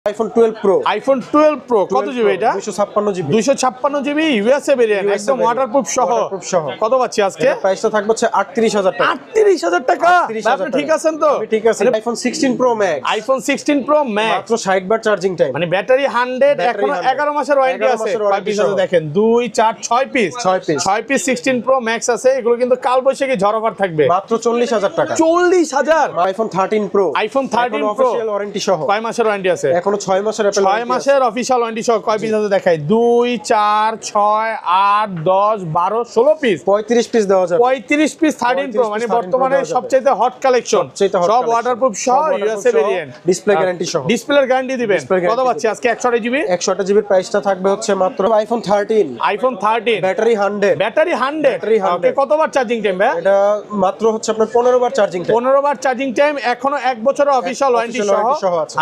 IPhone 12 pro. IPhone 12 pro কত GB এটা? 256 GB. 256 GB USA variant, একদম ওয়াটারপ্রুফ সহ। কত পাচ্ছি আজকে? প্রাইসটা থাকবে হচ্ছে 38000 টাকা। 38000 টাকা। আপনি ঠিক আছেন তো? ঠিক আছে। IPhone 16 pro max. IPhone 16 pro max মাত্র 60 বার চার্জিং টাইম। মানে ব্যাটারি 100, এখনো 11 মাসের ওয়ারেন্টি আছে। কয় পিস আছে দেখেন? 2 4 6 পিস। 6 পিস 16 প্রো ম্যাক্স আছে। এগুলো কিন্তু কাল বৈশাখী ঝড় অফার থাকবে। মাত্র 40000 টাকা। 40000। IPhone 13 pro. IPhone 13 pro official warranty সহ। কয় মাসের ওয়ারেন্টি আছে? এখনো 6 মাসের অ্যাপল 6 মাসের অফিশিয়াল ওয়ারেন্টি সহ। কয় পিস আছে দেখাই? 2 4 6 8 10 12 16 পিস। 35 পিস দেওয়া যাবে। 35 পিস 13 প্রো মানে বর্তমানে সবচেয়ে হট কালেকশন। সব ওয়াটারপ্রুফ সহ ইউএসএ ভেরিয়েন্ট। ডিসপ্লে গ্যারান্টি সহ। ডিসপ্লের গ্যারান্টি দিবেন। কত পাচ্ছি আজকে? 128 জিবি। 128 জিবির প্রাইসটা থাকবে হচ্ছে মাত্র আইফোন 13। IPhone 13 battery 100। ব্যাটারি 100। ওকে, কতবার চার্জিং টাইম ভাই? এটা মাত্র হচ্ছে আপনার 15 বার চার্জিং টাইম। 15 বার চার্জিং টাইম, এখনো 1 বছরের অফিশিয়াল ওয়ারেন্টি সহ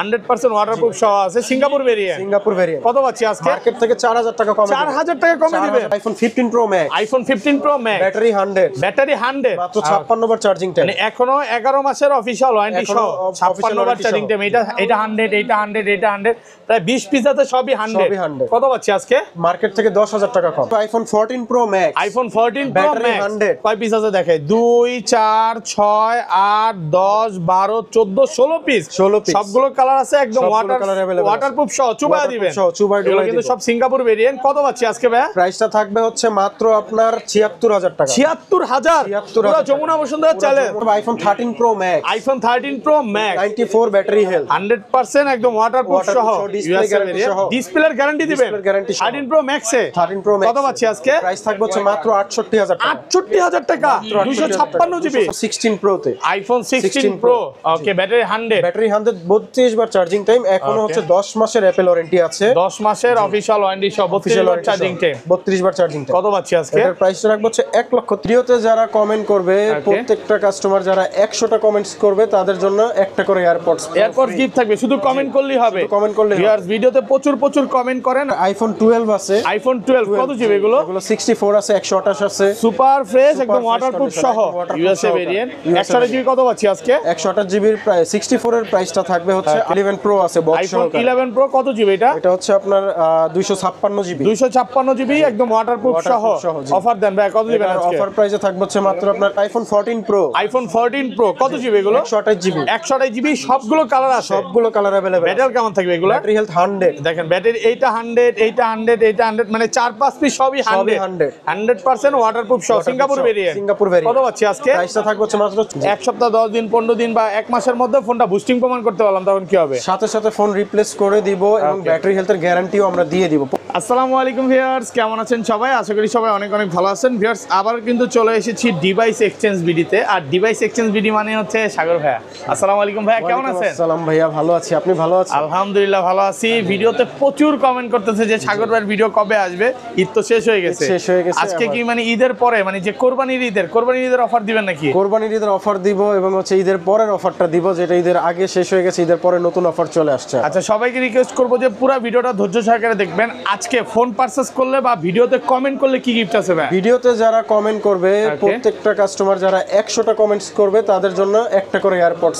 100% ওয়াটারপ্রুফ সহ আছে। Singapore variant. Singapore variant. কত পাচ্ছি আজকে? মার্কেট থেকে 4000 টাকা কমে। 4000 টাকা কমে দিবেন। IPhone 15 pro max. IPhone 15 pro max battery 100। Battery 100 মাত্র 56 বার চার্জিং টাইম। মানে এখনো 11 মাসের অফিশিয়াল ওয়ারেন্টি সহ 56 বার চার্জিং টাইম। এটা 100, এটা 100, এটা 100, প্রায় 20 পিস আছে, সবই 100। কত পাচ্ছি আজকে? মার্কেট থেকে 10000 টাকা কম। IPhone 14 Pro max. IPhone 14 Pro Max 100। কয় পিস আছে দেখে? 2 4 6 8 10 12 14 16 পিস। সবগুলো কালার আছে, একদম ওয়াটারপ্রুফ সহ চুবাই দিবেন। এগুলো কিন্তু সব সিঙ্গাপুর ভেরিয়েন্ট। কত পাচ্ছি আজকে ভাই? প্রাইসটা থাকবে হচ্ছে মাত্র আপনার 76000 টাকা। 76000 পুরো Jamuna Bashundhara challenge. IPhone 13 pro max. IPhone 13 pro max 94 battery health. 100% একদম ওয়াটারপ্রুফ সহ ডিসপ্লের গ্যারান্টি দিবেন। 13 প্রো ম্যাক্সে 13 প্রো ম্যাক্স কত পাচ্ছি আজকে? প্রাইস থাকবে হচ্ছে মাত্র 68000 টাকা। 68000 টাকা 256 জিবি। 16 প্রো তে iPhone 16 Pro. Okay, battery 100। Battery 100, 32 বার চার্জিং টাইম। এখনো হচ্ছে 10 মাসের অ্যাপল ওয়ারেন্টি আছে। 10 মাসের অফিশিয়াল ওয়ারেন্টি সহ 32 বার চার্জিং টাইম। 32 বার চার্জিং টাইম। কত পাচ্ছি আজকে? এর প্রাইসটা রাখবো হচ্ছে 1 লক্ষ। ভিডিওতে যারা কমেন্ট করবে, প্রত্যেকটা কাস্টমার যারা 100টা কমেন্টস করবে তাদের জন্য একটা করে এয়ারপডস গিফট থাকবে। শুধু কমেন্ট করলেই হবে। কমেন্ট করলে ভিউয়ার্স, ভিডিওতে প্রচুর কমেন্ট করেন। আইফোন 12 আছে। আইফোন 12 কত জিবি এগুলো? 64 আছে, 128 আছে। সুপার ফ্রেশ, একদম ওয়াটারপ্রুফ সহ ইউএসএ ভেরিয়েন্ট। 128 জিবি কত পাচ্ছি আজকে? 128 জিবির প্রাইস 64 এর প্রাইসটা থাকবে হচ্ছে 11 প্রো আছে বক্স আইফোন 11 প্রো কত জিবি এটা? এটা হচ্ছে আপনার 256 জিবি। 256 জিবি একদম ওয়াটারপ্রুফ সহ। অফার দেন ভাই, কত দিবেন আজকে? অফার প্রাইসে থাকবে হচ্ছে মাত্র আপনার আইফোন 14 প্রো। আইফোন 14 প্রো কত জিবি এগুলো? 128 জিবি। 128 জিবি, সবগুলো কালার আছে। সবগুলো কালার अवेलेबल। ব্যাটারি কেমন থাকবে এগুলো? Battery health 100। দেখেন ব্যাটারি এইটা 100, এইটা 100, এইটা 100, মানে 4-5 পিস সবই 100% ওয়াটারপ্রুফ সহ সিঙ্গাপুর ভেরিয়েন্ট। কত পাচ্ছি আজকে? প্রাইসটা থাকবে হচ্ছে মাত্র 1 সপ্তাহ 10 দিন 15 দিন বা 1 মাসের মধ্যে ফোনটা বুস্টিং প্রমাণ করতে পারলাম, তখন কি হবে? সাথে সাথে ফোন রিপ্লেস করে দিব এবং ব্যাটারি হেলথের গ্যারান্টিও আমরা দিয়ে দিব। আসসালামু আলাইকুম ভিউয়ার্স, কেমন আছেন সবাই? আশা করি সবাই অনেক ভালো আছেন। ভিউয়ার্স, আবার কিন্তু চলে এসেছি ডিভাইস এক্সচেঞ্জ বিডিতে। আর ডিভাইস এক্সচেঞ্জ বিডি মানে হচ্ছে সাগর ভাইয়া। আসসালামু আলাইকুম ভাইয়া, কেমন আছেন? আসসালাম ভাইয়া, ভালো আছি। আপনি ভালো আছেন? আলহামদুলিল্লাহ ভালো আছি। ভিডিওতে প্রচুর কমেন্ট করতেছে যে সাগর ভাইয়ের ভিডিও কবে আসবে। ঈদ তো শেষ হয়ে গেছে। আজকে কি মানে ঈদের পরে, মানে যে কোরবানির ঈদের অফার দিবেন নাকি? কোরবানির ঈদের অফার দিব এবং হচ্ছে ঈদের পরের অফারটা দিব, যেটা ঈদের আগে শেষ হয়ে গেছে, ঈদের পরে নতুন অফার চলে আসছে। আচ্ছা, সবাইকে রিকোয়েস্ট করবো যে পুরো ভিডিওটা ধৈর্য সহকারে দেখবেন। আজকে ফোন পারচেজ করলে বা ভিডিওতে কমেন্ট করলে কি গিফট আছে ভাই? ভিডিওতে যারা কমেন্ট করবে, প্রত্যেকটা কাস্টমার যারা 100টা কমেন্টস করবে তাদের জন্য একটা করে এয়ারপডস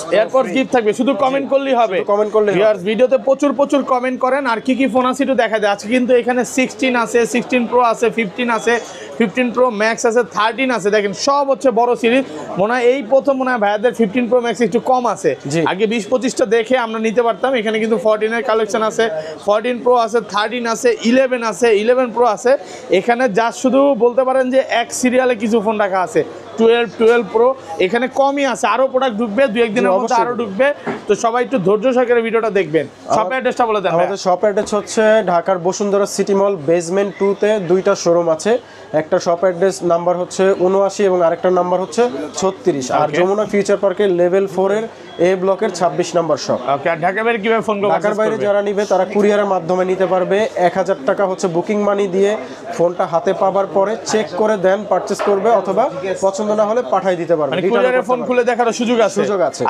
গিফট থাকবে। শুধু কমেন্ট করলেই হবে। কমেন্ট করলে ভিউয়ার্স, ভিডিওতে প্রচুর কমেন্ট করেন। আর কি ফোন আছে একটু দেখা যায়। আজকে কিন্তু এখানে 16 আছে, 16 প্রো আছে, 15 আছে, 15 প্রো ম্যাক্স আছে, 13 আছে। দেখেন সব হচ্ছে বড় সিরিজ। মনে হয় এই প্রথম মনে হয় ভাইয়াদের 15 প্রো ম্যাক্স একটু কম আছে। আগে 20-25টা দেখে আমরা নিতে পারতাম। এখানে কিন্তু 14 এর কালেকশন আছে, 14 প্রো আছে, 13 আছে, 11 আছে, 11 প্রো আছে। এখানে যা শুধু বলতে পারেন যে এক সিরিয়ালে কিছু ফোন রাখা আছে। 12 প্রো এখানে কমই আছে, আরো প্রোডাক্ট ঢুকবে, 2-1 দিনের মধ্যে আরো ঢুকবে। তো সবাই একটু ধৈর্য সহকারে ভিডিওটা দেখবেন। শপ অ্যাড্রেসটা বলে দেন। আমাদের শপ অ্যাড্রেস হচ্ছে ঢাকার বসুন্ধরা সিটি মল বেসমেন্ট 2 তে 2টা শোরুম আছে। একটা শপ অ্যাড্রেস নাম্বার হচ্ছে 79 এবং আরেকটা নাম্বার হচ্ছে 36। আর যমুনা ফিউচার পার্কের লেভেল 4 এর এ ব্লকের 26 নাম্বার শপ। ওকে, আর ঢাকার বাইরে কিভাবে ফোন করবে? ঢাকার বাইরে যারা নিবে তারা কুরিয়ারের মাধ্যমে নিতে পারবে। 1000 টাকা হচ্ছে বুকিং মানি দিয়ে ফোনটা হাতে পাওয়ার পরে চেক করে দেন পারচেজ করবে, অথবা পছন্দ পছন্দ না হলে পাঠিয়ে দিতে পারবেন, মানে কুরিয়ারে ফোন খুলে দেখার সুযোগ আছে।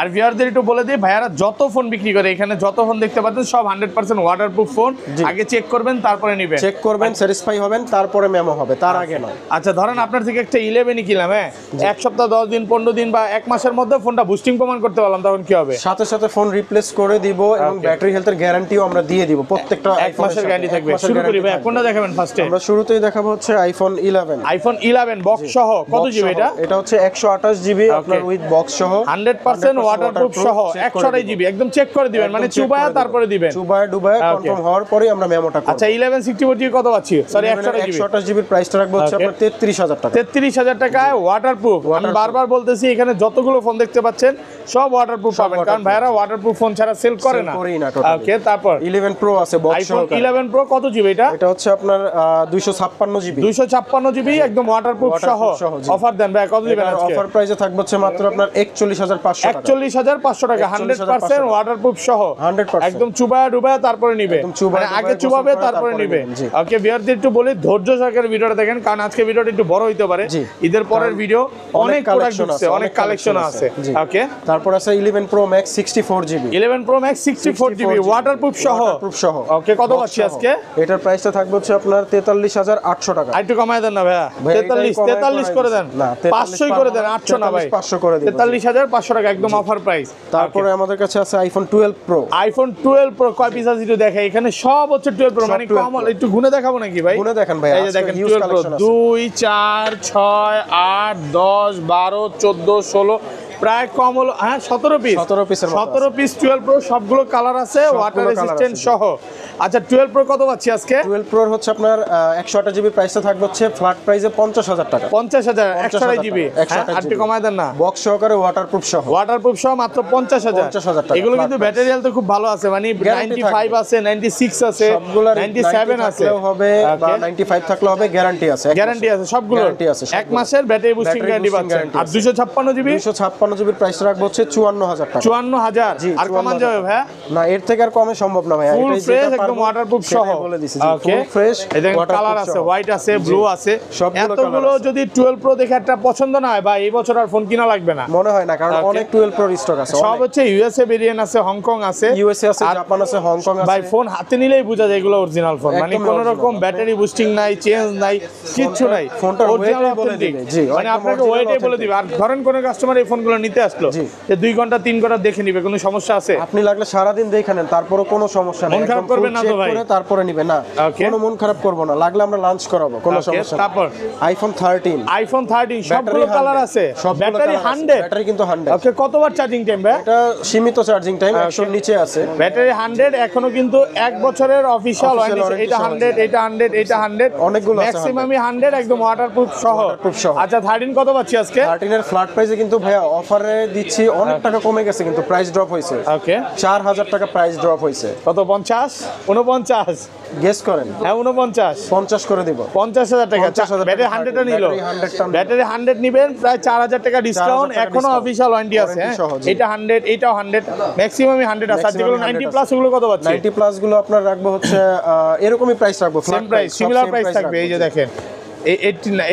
আর ভিউয়ারদের একটু বলে দিই, ভাইয়ারা যত ফোন বিক্রি করে এখানে যত ফোন দেখতে পাচ্ছেন সব 100% ওয়াটারপ্রুফ ফোন। আগে চেক করবেন তারপরে নেবেন, চেক করবেন, স্যাটিসফাই হবেন, তারপরে মেমো হবে, তার আগে নয়। আচ্ছা ধরেন আপনার থেকে একটা 11 কিনলাম, হ্যাঁ, এক সপ্তাহ 10 দিন 15 দিন বা এক মাসের মধ্যে ফোনটা বুস্টিং প্রমাণ করতে পারলাম, তখন কি হবে? সাথে সাথে ফোন রিপ্লেস করে দিব এবং ব্যাটারি হেলথের গ্যারান্টিও আমরা দিয়ে দিব, প্রত্যেকটা এক মাসের গ্যারান্টি থাকবে। শুরু করি ভাই, কোনটা দেখাবেন ফার্স্টে? আমরা শুরুতেই দেখাবো হচ্ছে আইফোন 11। আইফোন 11 বক্স সহ কত জিবি এটা? এটা হচ্ছে 128 জিবি আপনার উইথ বক্স সহ, 100% ওয়াটারপ্রুফ সহ 128 জিবি, একদম চেক করে দিবেন, মানে চুবায়া তারপরে দিবেন, চুবায়া ডুবায়া কনফার্ম হওয়ার পরে আমরা মেমোটা করব। আচ্ছা 1164 জিবি কত পাচ্ছি? সরি 128 জিবির প্রাইসটা রাখবো হচ্ছে আপনার 33000 টাকা। 33000 টাকায় ওয়াটারপ্রুফ। আমি বারবার বলতেছি এখানে যতগুলো ফোন দেখতে পাচ্ছেন সব ওয়াটারপ্রুফ পাবেন, কারণ ভাইরা ওয়াটারপ্রুফ ফোন ছাড়া সেল করে না। ওকে, তারপর 11 প্রো আছে বক্স সহ। আইফোন 11 প্রো কত জিবি এটা? এটা হচ্ছে আপনার 256 জিবি। 256 জিবি একদম ওয়াটারপ্রুফ সহ। অফার দেন ভাই, কত দিবেন আজকে? অফার প্রাইসে থাকবে হচ্ছে মাত্র আপনার 41500 টাকা। 41500 টাকা 100% ওয়াটারপ্রুফ সহ, 100% একদম চুবায়া ডুবায়া তারপরে নিবে, মানে আগে চুবাবে তারপরে নিবে। ওকে ভিউয়ারদের একটু বলি ধৈর্য সহকারে ভিডিওটা দেখেন, কারণ আজকে ভিডিওটা একটু বড় হইতে পারে, ঈদের পরের ভিডিও, অনেক প্রোডাক্ট ঢুকছে, অনেক কালেকশন আছে। ওকে, তারপর আছে 11 pro max 64 GB. 11 pro max 64 GB waterproof সহ। ওকে, কত পাচ্ছি আজকে? এটার প্রাইসটা থাকবে হচ্ছে আপনার 43800 টাকা। একটু কমায় দেন না ভাইয়া, 43 করে দেন, না 500 করে দেন, 800 না ভাই, 500 করে দিন, 43500 টাকা একদম অফার প্রাইস। তারপরে আমাদের কাছে আছে আইফোন 12 প্রো। আইফোন 12 প্রো কয় পিস আছে একটু দেখে, এখানে সব হচ্ছে 12 প্রো, মানে কম একটু গুনে দেখাবো নাকি ভাই? গুনে দেখেন ভাই, এই যে দেখেন 12 প্রো 2 4 6 8 10 12 14 16 প্রায় কম হলো, হ্যাঁ 17 পিস 17 পিস 12 প্রো, সবগুলো কালার আছে, ওয়াটার রেসিস্ট্যান্ট সহ। আচ্ছা 12 প্রো কত পাচ্ছি আজকে? 12 প্রোর হচ্ছে আপনার 128 জিবি প্রাইসটা থাকবে হচ্ছে ফ্ল্যাট প্রাইসে 50000 টাকা। 50000 128 জিবি, একটু কমায় দেন না, বক্স সহকারে ওয়াটারপ্রুফ সহ। ওয়াটারপ্রুফ সহ মাত্র 50000 টাকা। এগুলো কিন্তু ব্যাটারি হেলথ খুব ভালো আছে, মানে 95 আছে, 96 আছে, 97 আছে হবে বা 95 থাকলে হবে, গ্যারান্টি আছে, গ্যারান্টি আছে, সবগুলো গ্যারান্টি আছে, এক মাসের ব্যাটারি বুস্টিং গ্যারান্টি পাচ্ছেন। আর 256 জিবি 256 জিবির প্রাইসটা রাখবো হচ্ছে 54000 টাকা। 54000 আর কমান যাবে ভাই? না এর থেকে আর কমে সম্ভব না ভাই, ফুল ফ্রেশ একদম ওয়াটারপ্রুফ সহ বলে দিছি। ফুল ফ্রেশ কালার আছে, হোয়াইট আছে, ব্লু আছে, এতগুলো যদি 12 প্রো দেখে একটা পছন্দ না হয় ভাই, এই বছর আর ফোন কিনা লাগবে না মনে হয় না, কারণ অনেক 12 প্রো স্টক আছে, সব হচ্ছে ইউএসএ ভেরিয়েন্ট আছে, হংকং আছে, ইউএসএ আছে, জাপান আছে, হংকং আছে। ভাই ফোন হাতে নিলেই বোঝা যায় এগুলো অরিজিনাল ফোন, মানে কোনো রকম ব্যাটারি বুস্টিং নাই, চেঞ্জ নাই, কিচ্ছু নাই, ফোনটা অরিজিনাল অথেন্টিক, মানে আপনাকে ওয়েটে বলে দিবে। আর ধরেন কোন কাস্টমার এই ফোনগুলো নিতে আসলো, যে 2 ঘন্টা 3 ঘন্টা দেখে নিবে, কোনো সমস্যা আছে? আপনি লাগলে সারা দিন দেখে নেন, তারপরে কোনো সমস্যা নেই, মন খারাপ করবেন না তো ভাই? তারপরে নিবে না, কোনো মন খারাপ করব না, লাগলে আমরা লাঞ্চ করাবো, কোনো সমস্যা নেই। তারপর আইফোন 13 সবগুলো কালার আছে, ব্যাটারি 100, ব্যাটারি কিন্তু 100। ওকে, কতবার চার্জিং টাইম ভাই? এটা সীমিত চার্জিং টাইম, 100 এর নিচে আছে, ব্যাটারি 100, এখনো কিন্তু 1 বছরের অফিশিয়াল ওয়ারেন্টি, এটা 100 এটা 100 এটা 100 অনেকগুলো আছে, ম্যাক্সিমামই 100 একদম ওয়াটারপ্রুফ সহ। আচ্ছা 13 কত পাচ্ছি আজকে? 13 এর ফ্ল্যাট প্রাইসে কিন্তু ভাইয়া অফারে দিচ্ছি, অনেক টাকা কমে গেছে, কিন্তু প্রাইস ড্রপ হয়েছে। ওকে, 4000 টাকা প্রাইস ড্রপ হয়েছে। কত? 50 49 গেস করেন। হ্যাঁ 49 50 করে দিব, 50000 টাকা। ব্যাটারি 100টা নিল, ব্যাটারি 100 নিবেন, প্রায় 4000 টাকা ডিসকাউন্ট, এখনো অফিশিয়াল ওয়ারেন্টি আছে। এটা 100 এটাও 100, ম্যাক্সিমামই 100 আছে। আর যেগুলো 90 প্লাস ওগুলো কত পাচ্ছি? 90 প্লাস গুলো আপনার রাখবো হচ্ছে এরকমই প্রাইস রাখবো, সেম প্রাইস, সিমিলার প্রাইস থাকবে। এই যে দেখেন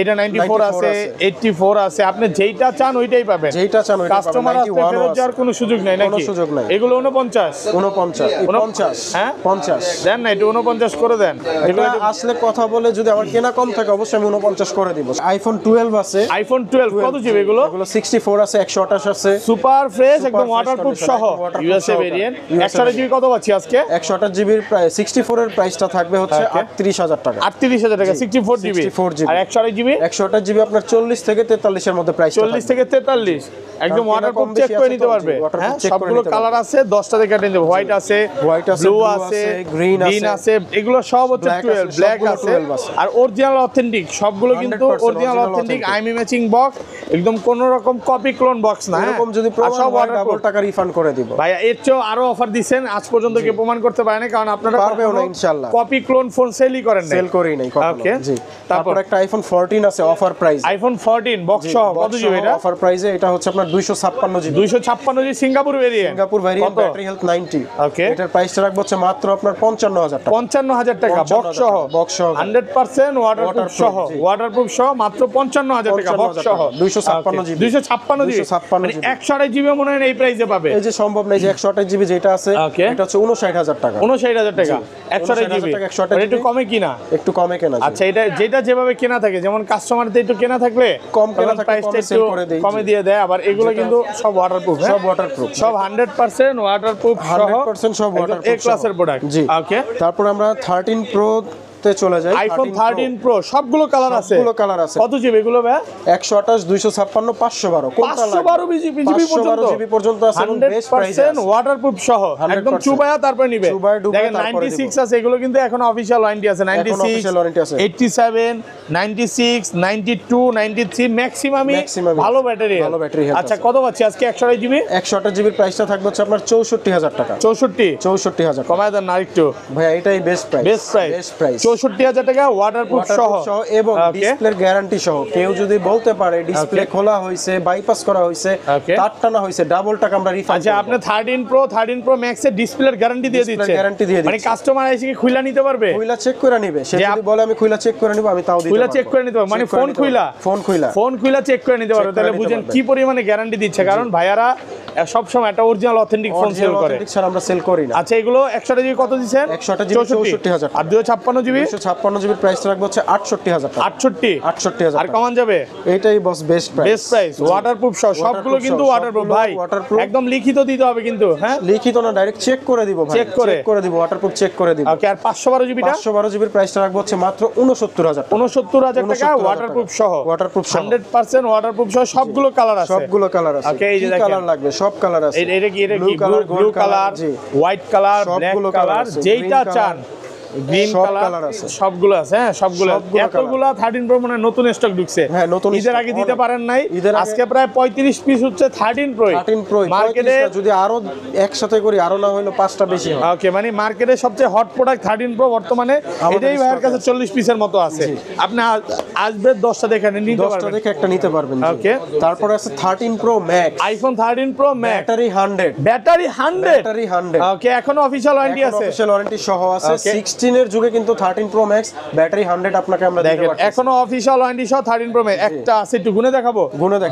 এটা 94 আছে, 84 আছে, আপনি যেইটা চান ওইটাই পাবেন, যেইটা চান ওইটা পাবেন। কাস্টমার আসতে ফেরত যাওয়ার কোনো সুযোগ নাই নাকি? কোনো সুযোগ নাই। এগুলো 49 হ্যাঁ 50 দেন না, এটা 49 করে দেন। এগুলো আসলে কথা বলে যদি আমার কেনা কম থাকে অবশ্যই আমি 49 করে দিব। আইফোন 12 আছে, আইফোন 12 কত জিবি এগুলো? এগুলো 64 আছে, 128 আছে, সুপার ফ্রেশ একদম ওয়াটারপ্রুফ সহ, ইউএসএ ভেরিয়েন্ট। 128 জিবি কত পাচ্ছি আজকে? 128 জিবির প্রাইস 64 এর প্রাইসটা থাকবে হচ্ছে 38000 টাকা। 38000 টাকা 64 জিবি। আর 128 জিবি 128 জিবি আপনার 40 থেকে 43 এর মধ্যে প্রাইস, 40 থেকে 43 একদম ওয়াটারপ্রুফ চেক করে নিতে পারবে। হ্যাঁ সবগুলো কালার আছে, 10টা থেকে কেটে নিতে, হোয়াইট আছে, ব্লু আছে, গ্রিন আছে, এগুলো সব হচ্ছে 12 ব্ল্যাক আছে। আর অরিজিনাল অথেন্টিক সবগুলো কিন্তু original authentic, IME matching box, একদম কোন রকম কপি ক্লোন বক্স না। এরকম যদি প্রমাণ হয় ডাবল টাকা রিফান্ড করে দিব ভাই। এর চেয়ে আরো অফার দিবেন, আজ পর্যন্ত কেউ প্রমাণ করতে পারে না, কারণ আপনারা পারবেও না ইনশাআল্লাহ। কপি ক্লোন ফোন সেলই করেন না, সেল করি নাই কখনো। জি, তারপর একটা একটা আইফোন 14 আছে অফার প্রাইস। আইফোন 14 বক্স সহ কত জিবি এটা? অফার প্রাইসে এটা হচ্ছে আপনার 256 GB. 256 GB Singapore variant. Singapore variant, battery health 90। ওকে, এটার প্রাইসটা রাখবো হচ্ছে মাত্র আপনার 55000 টাকা। 55000 টাকা বক্স সহ। বক্স সহ 100% ওয়াটারপ্রুফ সহ, ওয়াটারপ্রুফ সহ মাত্র 55000 টাকা বক্স সহ। 256 জিবি। 256 জিবি, 256 মানে জিবি। 128 জিবি মনে হয় এই প্রাইসে পাবে। এই যে সম্ভব নাই যে 128 জিবি যেটা আছে এটা হচ্ছে 59000 টাকা। 59000 টাকা 128 জিবি, 128 একটু কমে কিনা? একটু কমে কেনা যায়। আচ্ছা, এটা যেটা যেভাবে কেনা থাকে, যেমন কাস্টমারদের একটু কেনা থাকলে কম কেনা থাকলে প্রাইসটা কমে একটু সেল করে দেই। কমে দিয়ে দেয়। আবার এগুলো কিন্তু সব ওয়াটারপ্রুফ, সব ওয়াটারপ্রুফ, সব 100% ওয়াটারপ্রুফ সহ, 100% সব ওয়াটারপ্রুফ এ ক্লাসের প্রোডাক্ট। জি। ওকে, তারপর আমরা 13 প্রো তে চলে যাই। আইফোন 13 প্রো সবগুলো কালার আছে। সবগুলো কালার আছে। কত জিবি এগুলো ভাই? 128 256 512 কোনটা লাগবে? 512 জিবি পর্যন্ত আছে এবং বেস্ট প্রাইসে 100% ওয়াটারপ্রুফ সহ, একদম চুবায়া তারপর নিবে। দেখেন 96 আছে, এগুলো কিন্তু এখন অফিশিয়াল ওয়ারেন্টি আছে। 96 87 96 92 93 ম্যাক্সিমামই ভালো ব্যাটারি। আচ্ছা, কত পাচ্ছি আজকে 128 জিবি? 128 জিবির প্রাইসটা থাকবে হচ্ছে আপনার 64000 টাকা। 64000 কমায় দেন আরেকটু ভাই, এটাই বেস্ট প্রাইস। 64000 টাকা ওয়াটারপ্রুফ সহ এবং ডিসপ্লের গ্যারান্টি সহ। কেউ যদি বলতে পারে ডিসপ্লে খোলা হইছে, বাইপাস করা হইছে, তার টানা হইছে, ডাবল টাকা আমরা রিফান্ড। আচ্ছা, আপনি 13 প্রো ম্যাক্স এর ডিসপ্লের গ্যারান্টি দিয়ে দিচ্ছেন? গ্যারান্টি দিয়ে দিচ্ছি। মানে কাস্টমার এসে কি খুইলা নিতে পারবে? খুইলা চেক করে নিবে। সে যদি বলে আমি খুইলা চেক করে নিব, আমি তাও দিতে পারবো। খুইলা চেক করে নিতে পারবো, মানে ফোন খুইলা চেক করে নিতে পারবে। তাহলে বুঝেন কি পরিমাণে গ্যারান্টি দিচ্ছে। কারণ ভাইয়ারা সব সময় একটা অরিজিনাল অথেন্টিক ফোন সেল করে। স্যার আমরা সেল করি না। আচ্ছা, এগুলো 128 জিবি কত দিবেন? 128 জিবি 64000 আর 256 জিবি? 256 জিবির প্রাইস রাখবো হচ্ছে 68000 টাকা। 68000 আর কমান যাবে? এটাই বস বেস্ট প্রাইস। ওয়াটারপ্রুফ সহ সবগুলো কিন্তু ওয়াটারপ্রুফ ভাই। একদম লিখিত দিতে হবে কিন্তু। হ্যাঁ, লিখিত না, ডাইরেক্ট চেক করে দিব ভাই। চেক করে দিব, ওয়াটারপ্রুফ চেক করে দিব। ওকে, আর 512 জিবিটা? 512 জিবির প্রাইসটা রাখবো হচ্ছে মাত্র 69000 টাকা। 69000 টাকা ওয়াটারপ্রুফ সহ। 100% ওয়াটারপ্রুফ সহ সবগুলো কালার আছে। ওকে, এই যে দেখেন কালার লাগবে, সব কালার আছে। এটা কি blue colour, white colour, black colour, যেইটা চান, গ্রিন কালার আছে, সবগুলো আছে। হ্যাঁ, সবগুলো এতগুলা 13 প্রো মানে নতুন স্টক ঢুকছে। হ্যাঁ, নতুন ঈদের আগে দিতে পারেন নাই। আজকে প্রায় 35 পিস হচ্ছে 13 প্রো। মার্কেটে যদি আরো একসাথে করি, আরো না হইলো 5টা বেশি হয়। ওকে, মানে মার্কেটে সবচেয়ে হট প্রোডাক্ট 13 প্রো বর্তমানে। এটাই ভাইয়ের কাছে 40 পিসের মতো আছে। আপনি আসবে 10টা দেখে নিতে পারবেন, 10টা দেখে একটা নিতে পারবেন। ওকে, তারপর আছে 13 pro max, iPhone 13 pro max, battery 100। ওকে, এখনো অফিশিয়াল ওয়ারেন্টি আছে, অফিশিয়াল ওয়ারেন্টি সহ আছে। 16 এর যুগে কিন্তু 13 প্রো ম্যাক্স ব্যাটারি 100 আপনাকে আমরা দিতে পারছি। এখনো অফিশিয়াল ওয়ারেন্টি সহ 13 প্রো ম্যাক্স। একটা আছে, একটু গুনে দেখাবো।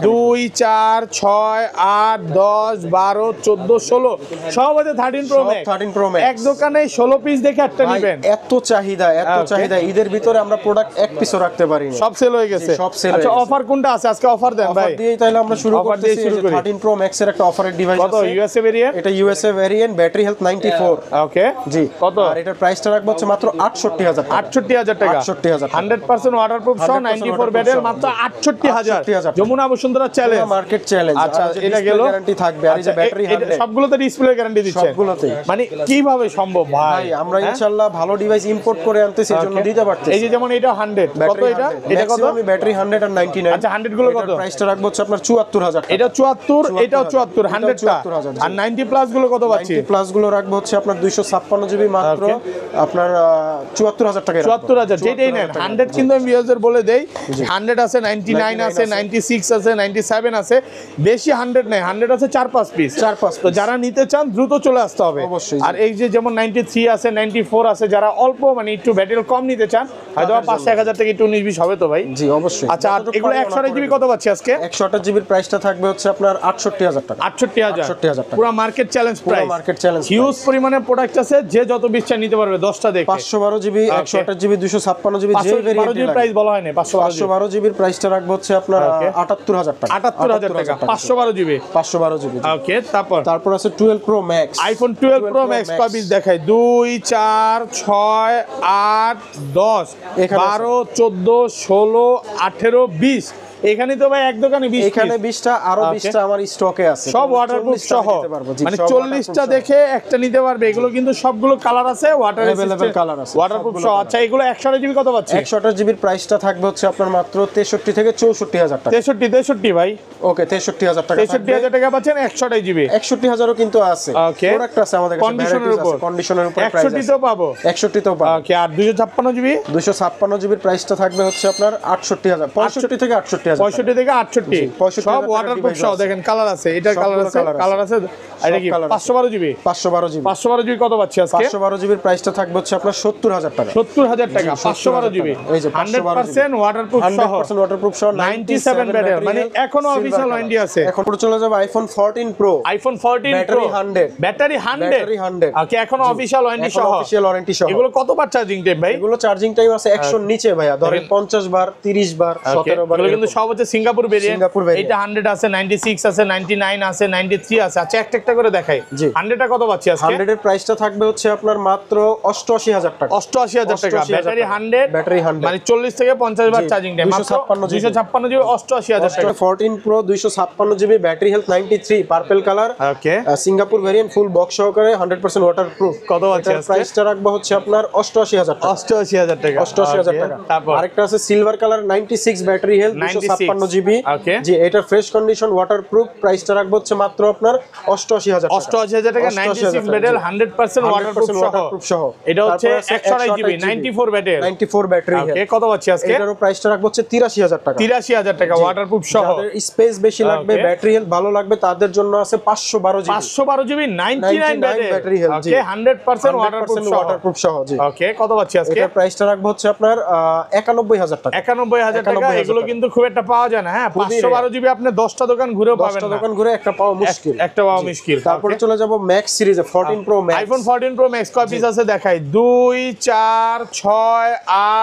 2 4 6 8 10 12 14 16 সব আছে 13 প্রো ম্যাক্স। এক দোকানে 16 পিস দেখে একটা নেবেন। এত চাহিদা ঈদের ভিতরে আমরা প্রোডাক্ট এক পিসও রাখতে পারি না, সব সেল হয়ে গেছে। আচ্ছা, অফার কোনটা আছে আজকে? অফার দেন ভাই। অফার দিয়েই তাহলে আমরা শুরু করতেছি। 13 প্রো ম্যাক্স এর একটা অফারের ডিভাইস আছে। কত ইউএসএ ভেরিয়েন্ট? এটা ইউএসএ ভেরিয়েন্ট, ব্যাটারি হেলথ 94। ওকে, জি। কত? আর এটার প্রাইসটা রাখবো হচ্ছে মাত্র 68000 টাকা। 68000 টাকা। 100% ওয়াটারপ্রুফ সহ 94 ব্যাটারি মাত্র 68000। Jamuna Bashundhara challenge, market challenge. আচ্ছা, এটা গেল গ্যারান্টি থাকবে। আর এই যে ব্যাটারি 100 সবগুলোতে ডিসপ্লে গ্যারান্টি দিচ্ছে। সবগুলোতেই। মানে কিভাবে সম্ভব ভাই? আমরা ইনশাআল্লাহ ভালো ডিভাইস ইম্পোর্ট করে আনতেছি, এজন্য দিতে পারতেছি। এই যে যেমন এটা 100, কত এটা? এটা কত? আমি ব্যাটারি 100 আর 99। আচ্ছা, 100 গুলো কত? প্রাইসটা রাখবো হচ্ছে আপনার 74000 টাকা। এটা 74, এটাও 74, 100টা। আর 90 প্লাস গুলো কত পাচ্ছি? 90 প্লাস গুলো রাখবো হচ্ছে আপনার 256 জিবি মাত্র আপনার 74000 টাকা। 74000 যেটাই নেন। 100 কিন্তু আমি ভিউয়ারদের বলে দেই, 100 আছে, 99 আছে, 96 আছে, 97 আছে। বেশি 100 নেই, 100 আছে 4-5 পিস। তো যারা নিতে চান দ্রুত চলে আসতে হবে অবশ্যই। আর এই যে যেমন 93 আছে, 94 আছে, যারা অল্প মানে একটু ব্যাটারি কম নিতে চান, হয়তো 500-1000 থেকে একটু 19-20 হবে তো ভাই। জি অবশ্যই। আচ্ছা, এগুলো 128 জিবি কত পাচ্ছি আজকে? 128 জিবির প্রাইসটা থাকবে হচ্ছে আপনার 68000 টাকা। 68000 টাকা পুরো market challenge price. Market challenge, huge পরিমাণে প্রোডাক্ট আছে, যে যত বিচ্ছা নিতে পারবে 10টা দেখে। 512 জিবি, 128 জিবি, 256 জিবি, যে ভেরিয়েন্ট জিবি প্রাইস বলা হয় না। 512 জিবির প্রাইসটা রাখবো হচ্ছে আপনার 78000 টাকা। 78000 টাকা 512 জিবি। 512 জিবি। ওকে, তারপর আছে 12 pro max, iPhone 12 pro max কয় পিস দেখায়? 2 4 6 8 10 12 14 16 18 20 এখানে তো ভাই এক দোকানে 20 এখানে 20টা আরো 20টা আমার স্টকে আছে, সব ওয়াটারপ্রুফ সহ, মানে 40টা দেখে একটা নিতে পারবে। এগুলো কিন্তু সবগুলো কালার আছে, ওয়াটার अवेलेबल কালার আছে ওয়াটারপ্রুফ সহ। আচ্ছা এগুলো 128 জিবি কত পাচ্ছি? 128 জিবির প্রাইসটা থাকবে হচ্ছে আপনার মাত্র 63 থেকে 64000 টাকা। 63 ভাই, ওকে 63000 টাকা, 63000 টাকা পাচ্ছেন 128 জিবি। 61000 ও কিন্তু আছে, প্রোডাক্ট আছে আমাদের কাছে, কন্ডিশনের উপর, কন্ডিশনের উপর প্রাইস 61 তো পাবো, 61 তো পাবো। ওকে আর 256 জিবি, 256 জিবির প্রাইসটা থাকবে হচ্ছে আপনার 68000, 65 থেকে 68000, 65 থেকে 68, সব ওয়াটারপ্রুফ সহ। দেখেন কালার আছে, এটার কালার আছে, কালার আছে। আর এটা কি 512 জিবি? 512 জিবি, 512 জিবি কত পাচ্ছি আজকে? 512 জিবির প্রাইসটা থাকবে হচ্ছে আপনার 70000 টাকা। 70000 টাকা 512 জিবি, এই যে 100% ওয়াটারপ্রুফ সহ, 100% ওয়াটারপ্রুফ সহ, 97 ব্যাটারি, মানে এখনো অফিশিয়াল ওয়ারেন্টি আছে। এখন পুরো চলে যাবে iPhone 14 pro, iPhone 14 battery 100, battery 100, ওকে এখনো অফিশিয়াল ওয়ারেন্টি সহ, অফিশিয়াল ওয়ারেন্টি সহ। এগুলো কতবার চার্জিং টাইম ভাই? এগুলো চার্জিং টাইম আছে 100 এর নিচে ভাইয়া, ধরেন 50 বার, 30 বার, 17 বার। এগুলো কিন্তু সব হচ্ছে সিঙ্গাপুর ভেরিয়েন্ট। সিঙ্গাপুর ভেরিয়েন্ট, এটা 100 আছে, 96 আছে, 99 আছে, 93 আছে। আচ্ছা একটা একটা করে দেখাই। 100টা কত পাচ্ছি আজকে? 100 এর প্রাইসটা থাকবে হচ্ছে আপনার মাত্র 88000 টাকা। 88000 টাকা, ব্যাটারি 100, ব্যাটারি 100, মানে 40 থেকে 50 বার চার্জিং টাইম, মাত্র 256 জিবি, 88000 টাকা। 14 Pro 256 GB, battery health 93, purple colour, okay Singapore variant, full box সহকারে, 100% ওয়াটারপ্রুফ। কত আছে আজকে? প্রাইসটা রাখবো হচ্ছে আপনার 88000 টাকা। 88000 টাকা, 88000 টাকা। তারপর আরেকটা আছে silver colour 96, battery health 256 GB, okay জি এটা ফ্রেশ কন্ডিশন ওয়াটারপ্রুফ। প্রাইসটা রাখবো হচ্ছে মাত্র আপনার 88000 টাকা। 88000 টাকা, 96 ব্যাটারি, 100% ওয়াটারপ্রুফ সহ। এটা হচ্ছে 128 জিবি, 94 ব্যাটারি, 94 ব্যাটারি হেলথ। ওকে কত পাচ্ছি আজকে? এটারও প্রাইসটা রাখবো হচ্ছে 83000 টাকা। 83000 টাকা ওয়াটারপ্রুফ সহ। যাদের স্পেস বেশি লাগবে, ব্যাটারি হেলথ ভালো লাগবে, তাদের জন্য আছে 512 জিবি, 512 জিবি, 99 ব্যাটারি হেলথ, ওকে 100% ওয়াটারপ্রুফ সহ। জি ওকে কত পাচ্ছি আজকে? এটার প্রাইসটা রাখবো হচ্ছে আপনার 91000 টাকা। 91000 টাকা। এগুলো কিন্তু খুব একটা পাওয়া যায় না, হ্যাঁ 512 জিবি আপনি 10টা দোকান ঘুরেও পাবেন না, 10টা দোকান ঘুরে একটা পাওয়া মুশকিল, একটা পাওয়া মুশকিল। তারপরে চলে যাব ম্যাক্স সিরিজে, 14 Pro max, iPhone 14 Pro max কয় পিস আছে দেখাই? 2 4 6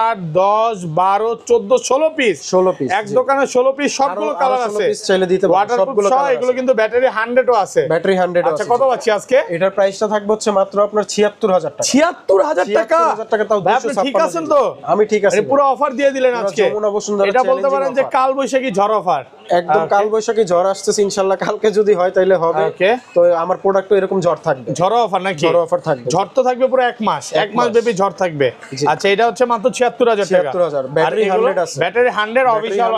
8 10 12 14 16 পিস, 16 পিস এক দোকানে 16 পিস, সবগুলো কালার আছে, চাইলে দিতে পারবেন, ওয়াটারপ্রুফ সবগুলো সহ। কালার এগুলো কিন্তু ব্যাটারি 100 ও আছে, ব্যাটারি 100 আচ্ছা কত পাচ্ছি আজকে? এটার প্রাইসটা থাকবে হচ্ছে মাত্র আপনার 76000 টাকা। 76000 টাকা, 76000 টাকা তাও ভাই আপনি ঠিক 256 আছেন তো? আমি ঠিক আছি, পুরো অফার দিয়ে দিলেন আজকে। যমুনা বসুন্ধরা এটা বলতে পারেন যে কাল বৈশাখী ঝড় অফার, একদম কাল বৈশাখী ঝড় আসতেছে ইনশাআল্লাহ, কালকে যদি হয় তাহলে হবে। ওকে তো আমার প্রোডাক্টও এরকম ঝড় থাকবে, ঝড় অফার নাকি? ঝড় অফার থাকবে, ঝড় তো থাকবে পুরো এক মাস, এক মাস ব্যাপী ঝড় থাকবে। আচ্ছা এটা হচ্ছে মাত্র 76000 টাকা, 76000, ব্যাটারি 100 আছে, ব্যাটারি 100 অফিশিয়াল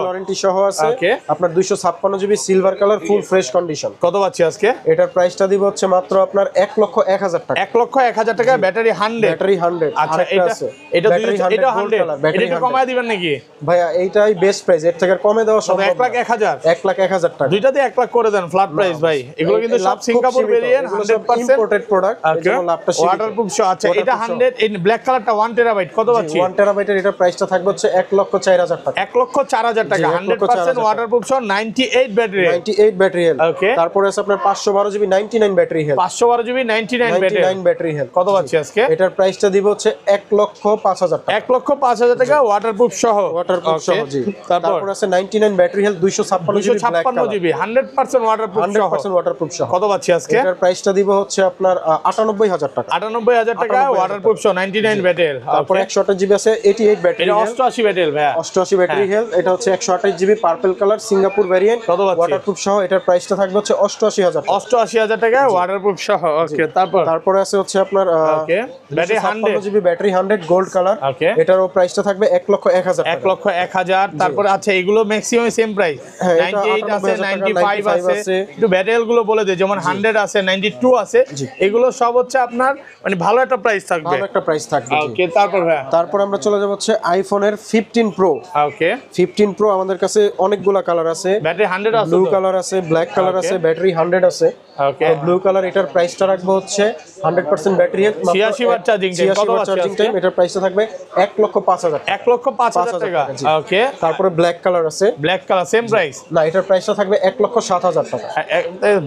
ওয়ারেন্টি সহ আছে। ওকে আপনার 256 GB silver colour, full fresh condition. কত পাচ্ছি আজকে? এটার প্রাইসটা দিব হচ্ছে মাত্র আপনার 1,01,000 টাকা। 1,01,000 টাকা, ব্যাটারি 100, ব্যাটারি 100। আচ্ছা এটা এটা 100, এটা 100, এটা একটু কমায় দিবেন নাকি ভাইয়া? এইটাই বেস্ট প্রাইস, এর থেকে কমে দেওয়া সম্ভব না। 1,01,000, 1,01,000 টাকা। দুইটাতে 1 লাখ করে দেন, ফ্ল্যাট প্রাইস ভাই। এগুলো কিন্তু সব সিঙ্গাপুর ভেরিয়েন্ট, 100% ইম্পোর্টেড প্রোডাক্ট, এজন্য লাভটা সীমিত। ওয়াটারপ্রুফ সহ। আচ্ছা এটা 100, এই ব্ল্যাক কালারটা 1 টেরাবাইট কত পাচ্ছি? 1 টেরাবাইটের এটার প্রাইসটা থাকবে হচ্ছে 1,04,000 টাকা। 1,04,000 টাকা, 100% ওয়াটারপ্রুফ সহ, 98 ব্যাটারি, 98 ব্যাটারি হেলথ। ওকে তারপরে আছে আপনার 512 GB 99 battery health, 512 GB 99 battery health. কত পাচ্ছি আজকে? এটার প্রাইসটা দিব হচ্ছে 1,05,000 টাকা। 1,05,000 টাকা ওয়াটারপ্রুফ সহ, ওয়াটারপ্রুফ সহ, জি। তারপর আছে 99 ব্যাটারি হেলথ, 256 জিবি 100% ওয়াটারপ্রুফ সহ, 100% ওয়াটারপ্রুফ সহ। কত পাচ্ছি আজকে? এটার প্রাইসটা দিব হচ্ছে আপনার 98,000 টাকা। 98,000 টাকা ওয়াটারপ্রুফ সহ, 99 ব্যাটারি। তারপর 128 জিবি আছে 88 ব্যাটারি, এটা 88 ব্যাটারি ভাই, 88 ব্যাটারি হেলথ। এটা হচ্ছে 128 GB purple colour, Singapore variant, কত পাচ্ছি? ওয়াটারপ্রুফ সহ। এটার প্রাইসটা থাকবে হচ্ছে 88,000 টাকা। 88,000 টাকা ওয়াটারপ্রুফ সহ, ওকে। তারপরে আছে হচ্ছে আপনার okay battery 100 GB battery 100 gold colour, okay. এটারও প্রাইসটা থাকবে 1,01,000 টাকা। 1,01,000। তারপর আচ্ছা এগুলো ম্যাক্সিমাম সেম প্রাইস, 98 আছে, 95 আছে। একটু ব্যাটারি গুলো বলে দেই, যেমন 100 আছে, 92 আছে, এগুলো সব হচ্ছে আপনার মানে ভালো একটা প্রাইস থাকবে, ভালো একটা প্রাইস থাকবে। ওকে। তারপর ভাই তারপর আমরা চলে যাব হচ্ছে আইফোনের 15 প্রো। ওকে 15 প্রো আমাদের কাছে অনেকগুলা কালার আছে, ব্যাটারি 100 আছে, ব্লু কালার আছে, ব্ল্যাক কালার আছে, ব্যাটারি 100 আছে। ওকে ব্লু কালার, এটার প্রাইসটা রাখবো হচ্ছে 100% battery health, 86 watt charging time, কত আছে চার্জিং টাইম। এটার প্রাইসটা থাকবে 1,05,000 টাকা। 1,05,000 টাকা, ওকে। তারপরে ব্ল্যাক কালার আছে, ব্ল্যাক কালার সেম প্রাইস না এটার প্রাইসটা থাকবে 1,07,000 টাকা।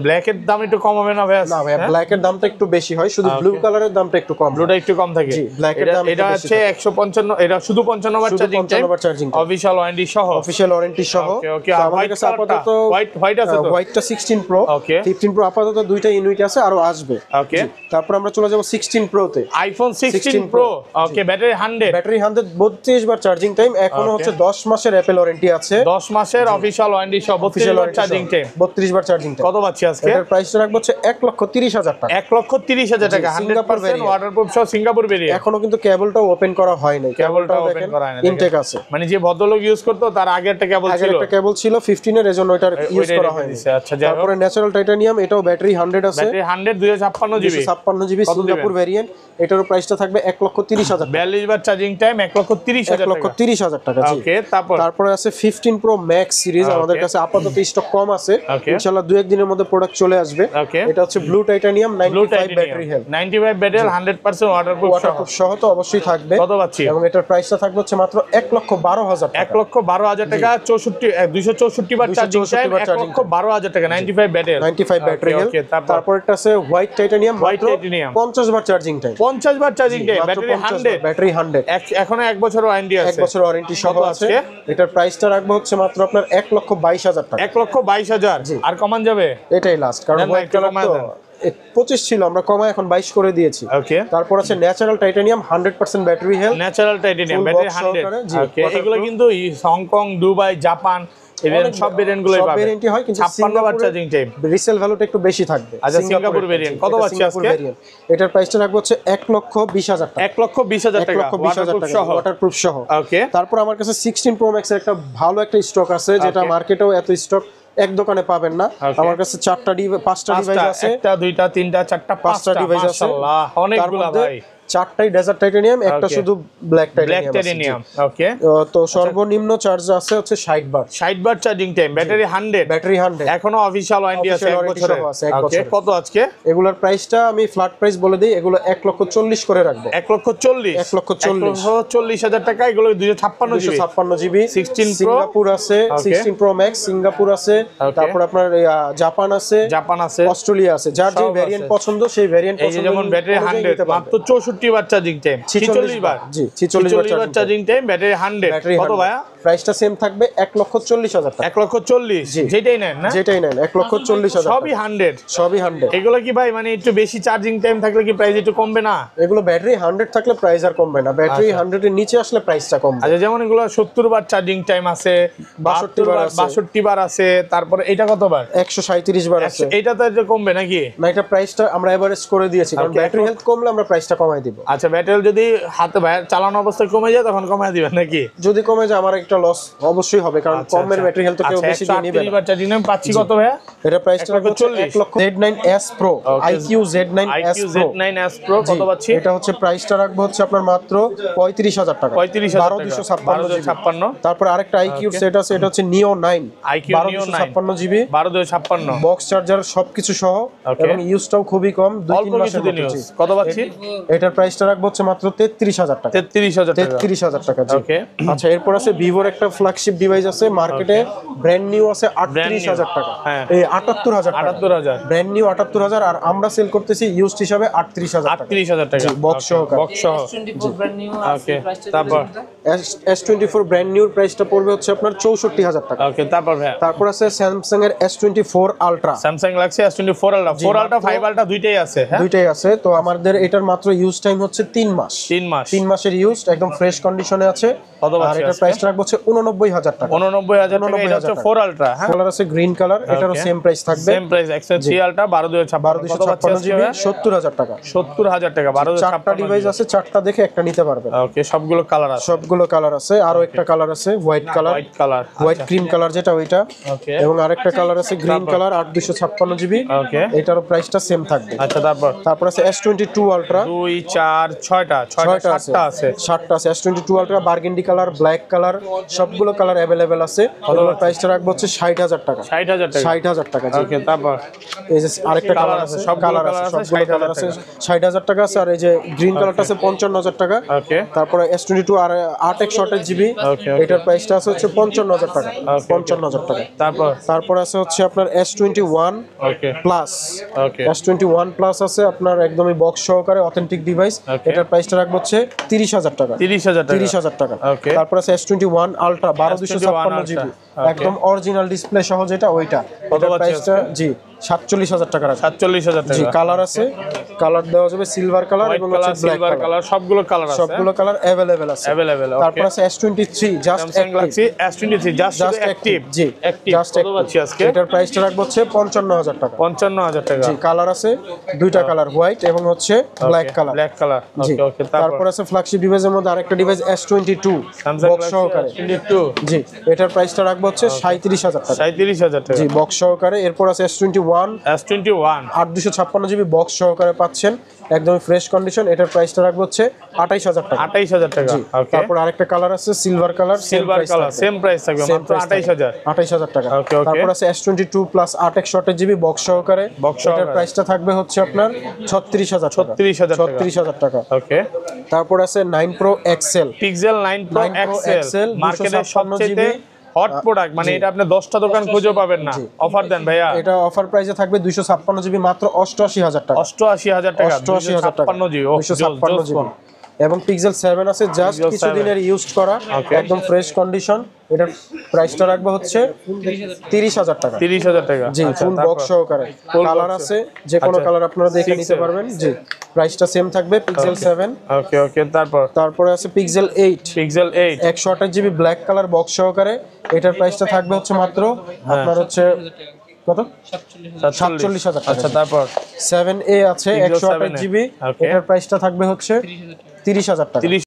ব্ল্যাক এর দাম একটু কম হবে না ভাই? না ভাই, ব্ল্যাক এর দামটা একটু বেশি হয়, শুধু ব্লু কালারের দামটা একটু কম। ব্লুটা একটু কম থাকে, জি, ব্ল্যাক এর দাম এটা হচ্ছে 155, এটা শুধু 55 watt charging time, official warranty সহ, অফিশিয়াল ওয়ারেন্টি সহ। ওকে ওকে। আর আমাদের কাছে আপাতত হোয়াইট আছে তো, হোয়াইটটা 16 প্রো, ওকে। 15 প্রো আপাতত আপাতত দুইটা ইউনিট আছে, আরো আসবে। ওকে, তারপর আমরা চলে যাব 16 প্রো তে। IPhone 16 Pro. Okay, battery 100, battery 100, 32 বার চার্জিং টাইম, এখনো হচ্ছে 10 মাসের অ্যাপল ওয়ারেন্টি আছে, 10 মাসের অফিশিয়াল ওয়ারেন্টি সহ 32 বার চার্জিং টাইম, 32 বার চার্জিং টাইম। কত পাচ্ছি আজকে? এটার প্রাইসটা রাখবো হচ্ছে 1,30,000 টাকা। 1,30,000 টাকা, 100% ওয়াটারপ্রুফ সহ সিঙ্গাপুর ভেরিয়েন্ট। এখনো কিন্তু কেবলটাও ওপেন করা হয় নাই, কেবলটাও ওপেন করা হয় না, ইনটেক আছে। মানে যে ভদ্রলোক ইউজ করতো তার আগে একটা কেবল ছিল, একটা কেবল ছিল 15 এর, এজন্য এটা ইউজ করা হয়নি। আচ্ছা, তারপরে ন্যাচারাল টাইটানিয়াম, এটাও ব্যাটারি 100 আছে, battery 100, 256 GB, 256 GB Singapore variant. এটারও প্রাইসটা থাকবে 1,30,000 টাকা। 42 বার চার্জিং টাইম, 1,30,000 টাকা। 1,30,000 টাকা। ওকে, তারপরে আছে 15 প্রো ম্যাক্স সিরিজ, আমাদের কাছে আপাতত স্টক কম আছে, ইনশাআল্লাহ 2-1 দিনের মধ্যে প্রোডাক্ট চলে আসবে। এটা হচ্ছে blue titanium, 95 battery health, 95 battery, 100% waterproof সহ তো অবশ্যই থাকবে। কত পাচ্ছি? এবং এটার প্রাইসটা থাকবে হচ্ছে মাত্র 1,12,000 টাকা। 1,12,000 টাকা, 264 বার চার্জিং টাইম, 1,12,000 টাকা, 95 ব্যাটারি হেলথ। তারপর একটা আছে হোয়াইট টাইটানিয়াম, হোয়াইট টাইটানিয়াম, 50 বার চার্জিং টাইম, 50 বার চার্জিং টাইম, ব্যাটারি 100, ব্যাটারি 100, এখনো 1 বছর ওয়ারেন্টি আছে, 1 বছর ওয়ারেন্টি সহ আছে। এটার প্রাইসটা রাখবো হচ্ছে মাত্র আপনার 1,22,000 টাকা। 1,22,000, আর কমান যাবে? এটাই লাস্ট, কারণ হোয়াইট কালার তো 25 ছিল, আমরা কমায় এখন 22 করে দিয়েছি। ওকে, তারপর আছে natural titanium, 100% battery health, natural titanium, battery 100। ওকে, এগুলো কিন্তু হংকং, দুবাই, জাপান, ইভেন সব ভেরিয়েন্ট গুলোই পাবে, ভেরিয়েন্টই হয়, কিন্তু 56 বার চার্জিং টাইম, রিসেল ভ্যালুটা একটু বেশি থাকবে। আচ্ছা, সিঙ্গাপুর ভেরিয়েন্ট কত পাচ্ছি আজকে? এটার প্রাইসটা রাখবো হচ্ছে 1,20,000 টাকা। 1,20,000 টাকা, ওয়াটারপ্রুফ সহ। ওকে, তারপর আমার কাছে 16 প্রো ম্যাক্স এর একটা ভালো একটা স্টক আছে, যেটা মার্কেটেও এত স্টক এক দোকানে পাবেন না। আমার কাছে 5টা ডিভাইস আছে, 1টা 2টা 3টা 4টা 5টা ডিভাইস আছে, মাশাআল্লাহ অনেকগুলো ভাই। 4টাই ডেজার্ট টাইটানিয়াম, একটা শুধু ব্ল্যাক টাইটানিয়াম। ওকে, তো সর্বনিম্ন চার্জ আছে হচ্ছে 60 বার, 60 বার চার্জিং টাইম, ব্যাটারি 100, এখনো অফিশিয়াল ওয়ারেন্টি আছে 1 বছরের। ওকে, কত আজকে? এগুলোর প্রাইসটা আমি ফ্ল্যাট প্রাইস বলে দেই, এগুলো 1,40,000 করে রাখবো। 1,40,000, 1,40,000 টাকা। এগুলো 256 জিবি, 16 প্রো সিঙ্গাপুর আছে, 16 প্রো ম্যাক্স সিঙ্গাপুর আছে, তারপর আপনার জাপান আছে, অস্ট্রেলিয়া আছে। যার যে ভেরিয়েন্ট পছন্দ সেই ভেরিয়েন্ট পছন্দ। এই যেমন ব্যাটারি 100, মাত্র 64 বার চার্জিং টাইম, 46 বার, জি 46 বার চার্জিং টাইম, ব্যাটারি 100। কত ভাইয়া? প্রাইসটা সেম থাকবে 1,40,000 টাকা। 1,40,000, যেটাই নেন না, যেটাই নেন 1,40,000, সবই 100, সবই 100। এগুলো কি ভাই মানে একটু বেশি চার্জিং টাইম থাকলে কি প্রাইস একটু কমবে না? এগুলো ব্যাটারি 100 থাকলে প্রাইস আর কমবে না, ব্যাটারি 100 এর নিচে আসলে প্রাইসটা কমবে। আচ্ছা, যেমন এগুলো 70 বার চার্জিং টাইম আছে, 62 বার আছে, তারপরে এটা কত বার? 137 বার আছে। এটা তো একটু কমবে নাকি? না, এটা প্রাইসটা আমরা এভারেজ করে দিয়েছি, কারণ ব্যাটারি হেলথ কমলে আমরা প্রাইসটা কমাই দিব। আচ্ছা, ব্যাটারি যদি হাতে চালানো অবস্থায় কমে যায় তখন কমায় দিবেন নাকি? যদি কমে যায় আমার একটা লস অবশ্যই হবে, কারণ কমের ব্যাটারি হেলথ কেউ বেশি দিয়ে নেবে না। 138 বার চার্জিং টাইম পাচ্ছি কত ভাইয়া? এটা প্রাইসটা রাখবো 1,00,000। Z9S Pro, IQ Z9S Pro কত পাচ্ছি? এটা হচ্ছে প্রাইসটা রাখবো হচ্ছে আপনার মাত্র 35,000 টাকা, 12256। তারপর আরেকটা IQ সেট আছে, এটা হচ্ছে Neo 9, 1256 জিবি, 1256, বক্স চার্জার সবকিছু সহ, এবং ইউজটাও খুবই কম, 2-3 মাসের মধ্যে। কত পাচ্ছি? এটার প্রাইসটা রাখবো হচ্ছে মাত্র 33,000 টাকা। 33,000 টাকা। ওকে, আচ্ছা, এরপর আছে ভিভোর একটা ফ্ল্যাগশিপ ডিভাইস আছে, মার্কেটে ব্র্যান্ড নিউ আছে 38,000 টাকা, এই 78,000 ব্র্যান্ড নিউ 78,000, আর আমরা সেল করতেছি ইউজড হিসাবে 38,000 টাকা, বক্স সহ। ওকে, তারপর S24 ব্র্যান্ড নিউ প্রাইসটা পড়বে হচ্ছে আপনার 64,000 টাকা। ওকে, তারপর আছে স্যামসাং এর S24 ultra, Samsung Galaxy S24 ultra, 4 ultra 5 ultra দুইটাই আছে। হ্যাঁ, দুইটাই আছে। তো আমাদের এটার মাত্র ইউজ টাইম হচ্ছে 3 মাস, 3 মাসের ইউজ, একদম ফ্রেশ কন্ডিশনে আছে। আর এটার প্রাইসটা রাখবো হচ্ছে 89,000 টাকা। 89,000 টাকা। এটা হচ্ছে 4 আলট্রা। হ্যাঁ, কালার আছে গ্রিন কালার, এটারও সেম প্রাইস থাকবে, same price. X3 ultra 12,256 GB, 70,000 টাকা। 70,000 টাকা, 4টা ডিভাইস আছে, 4টা দেখে একটা নিতে পারবেন। ওকে, সবগুলো কালার আছে, সবগুলো কালার আছে। আরো একটা কালার আছে white colour, white cream colour যেটা ওইটা, এবং আরেকটা কালার আছে গ্রিন কালার 8,256 জিবি। ওকে, এটারও প্রাইসটা সেম থাকবে। আচ্ছা, তারপর আছে S22 আলট্রা, 2 4 6টা আছে, 7টা আছে। S22 ultra burgundy colour, black colour, সবগুলো কালার अवेलेबल আছে। ওটার প্রাইসটা রাখবো হচ্ছে 60,000 টাকা। 60,000 টাকা। ওকে, তারপর এই যে আরেকটা কালার আছে, সব কালার আছে, সবগুলো কালার আছে, 60,000 টাকা আছে। আর এই যে গ্রিন কালারটা আছে 55,000 টাকা। ওকে, তারপরে S22 আর 8x শর্টেজ জিবি, এটার প্রাইসটা আছে হচ্ছে 55,000 টাকা। 55,000 টাকা। তারপর আছে হচ্ছে আপনার S21 প্লাস। ওকে, S21 প্লাস আছে আপনার একদমই বক্স সহকারে অথেন্টিক ডিভাইস, এটার প্রাইসটা রাখবো হচ্ছে 30,000 টাকা। 30,000 টাকা। তারপর আছে S21 আলট্রা 12,256 জিবি, একদম অরিজিনাল ডিসপ্লে সহ যেটা ওইটা, এটার প্রাইসটা জি 47,000 টাকা রাখবো। 47,000 জি, টাকা। কালার আছে, কালার দেওয়া যাবে সিলভার কালার হোয়াইট এবং কালার, হচ্ছে ব্ল্যাক সিলভার কালার, কালার, সবগুলো কালার আছে। সবগুলো কালার अवेलेबल আছে। Available, okay. তারপর আছে S23 just Samsung Galaxy S23 just active. জি, অ্যাক্টিভ জাস্ট কত পাচ্ছি আজকে? এটার প্রাইসটা রাখবো হচ্ছে 55,000 টাকা। 55,000 টাকা। জি, কালার আছে দুইটা কালার, হোয়াইট এবং হচ্ছে ব্ল্যাক কালার। ব্ল্যাক কালার, জি, ওকে ওকে। তারপর আছে ফ্ল্যাগশিপ ডিভাইসের মধ্যে আরেকটা ডিভাইস S22 স্যামসাং বক্স সহকারে। S22 জি, এটার প্রাইসটা রাখবো হচ্ছে 37,000 টাকা। 37,000 টাকা। জি, বক্স সহকারে। এরপর আছে S21 S21 8256 জিবি বক্স সহকারে পাচ্ছেন, একদমই ফ্রেশ কন্ডিশন। এটার প্রাইসটা রাখবো হচ্ছে 28,000 টাকা। 28,000 টাকা, জি, ওকে। তারপর আরেকটা কালার আছে silver colour, silver colour, same price থাকবে, মাত্র 28,000। 28,000 টাকা। ওকে, ওকে। তারপর আছে S22 প্লাস 8 জিবি বক্স সহকারে। বক্স এটার সহকারে। প্রাইসটা থাকবে হচ্ছে আপনার 36,000 টাকা। 36,000 টাকা। ওকে। তারপর আছে 9 Pro XL pixel 9 Pro 9 Pro XL XL মার্কেটের 256 সবচেয়ে হট প্রোডাক্ট, মানে এটা আপনি 10টা দোকান খুঁজে পাবেন না। অফার দেন ভাইয়া। এটা অফার প্রাইসে থাকবে 256 জিবি মাত্র 88,000 টাকা। 88,000 টাকা। 88,000 টাকা। 256 জিবি, 256 জিবি। এবং পিক্সেল 7 আছে জাস্ট Pixel কিছুদিনের ইউজ করা, Okay. একদম ফ্রেশ কন্ডিশন। এটার প্রাইসটা রাখবো হচ্ছে 30,000 টাকা। 30,000 টাকা। জি, আচ্ছা, ফুল তারপর? বক্স সহকারে। Full কালার box আছে, যে কোনো আচ্ছা, কালার আপনারা দেখে নিতে Pixel। পারবেন। জি, প্রাইসটা সেম থাকবে পিক্সেল 7। ওকে ওকে। তারপর তারপরে আছে pixel 8 pixel 8 128 GB black colour box সহকারে। এটার প্রাইসটা থাকবে হচ্ছে মাত্র আপনার হচ্ছে কত 47,000 টাকা। আচ্ছা, তারপর 7A আছে Pixel 128 7A জিবি। Okay. এটার প্রাইসটা থাকবে হচ্ছে 30,000 টাকা। 30